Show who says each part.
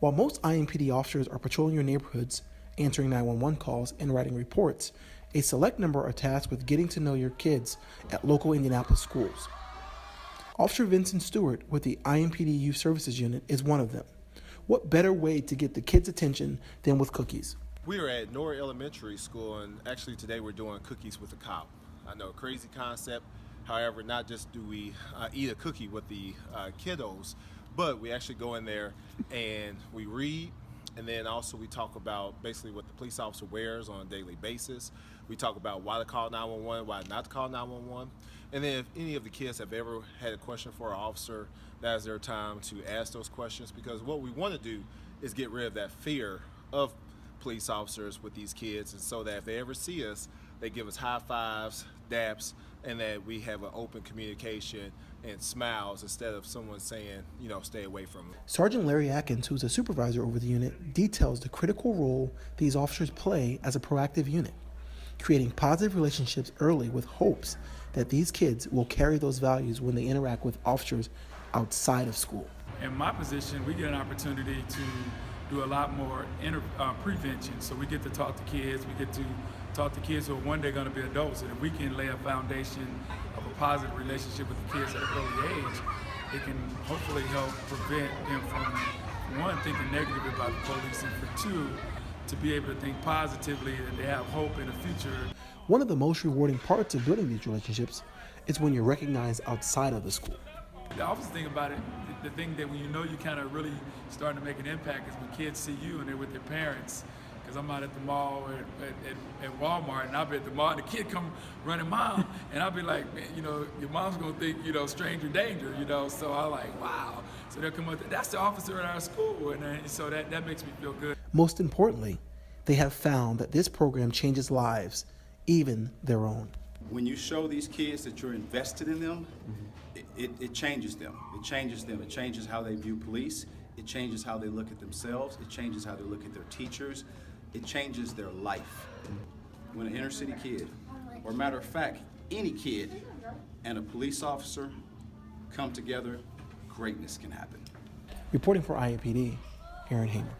Speaker 1: While most IMPD officers are patrolling your neighborhoods, answering 911 calls, and writing reports, a select number are tasked with getting to know your kids at local Indianapolis schools. Officer Vincent Stewart with the IMPD Youth Services Unit is one of them. What better way to get the kids' attention than with cookies?
Speaker 2: We are at Nora Elementary School, and actually today we're doing cookies with a cop. I know, crazy concept. However, not just do we eat a cookie with the kiddos, but we actually go in there and we read, and then also we talk about basically what the police officer wears on a daily basis. We talk about why to call 911, why not to call 911. And then if any of the kids have ever had a question for an officer, that is their time to ask those questions, because what we want to do is get rid of that fear of police officers with these kids, and so that if they ever see us, they give us high fives, daps, and that we have an open communication and smiles instead of someone saying, stay away from them.
Speaker 1: Sergeant Larry Atkins, who's a supervisor over the unit, details the critical role these officers play as a proactive unit, creating positive relationships early with hopes that these kids will carry those values when they interact with officers outside of school.
Speaker 3: In my position, we get an opportunity to do a lot more prevention. So we get to talk to kids, we get to talk to kids who are one day going to be adults, and if we can lay a foundation of a positive relationship with the kids at an early age, it can hopefully help prevent them from, one, thinking negatively about the police, and for two, to be able to think positively that they have hope in the future.
Speaker 1: One of the most rewarding parts of building these relationships is when you're recognized outside of the school.
Speaker 3: The office thing about it, the thing that when you kind of really starting to make an impact is when kids see you and they're with their parents. Because I'm out at the mall or at Walmart, and I'll be at the mall, and the kid come running, Mom, and I'll be like, man, your mom's gonna think, stranger danger, so I'm like, wow. So they'll come up, that's the officer at our school, and so that makes me feel good.
Speaker 1: Most importantly, they have found that this program changes lives, even their own.
Speaker 4: When you show these kids that you're invested in them, it changes them. It changes them. It changes how they view police. It changes how they look at themselves. It changes how they look at their teachers. It changes their life. When an inner city kid, or matter of fact, any kid and a police officer come together, greatness can happen.
Speaker 1: Reporting for IMPD, Aaron Hamer.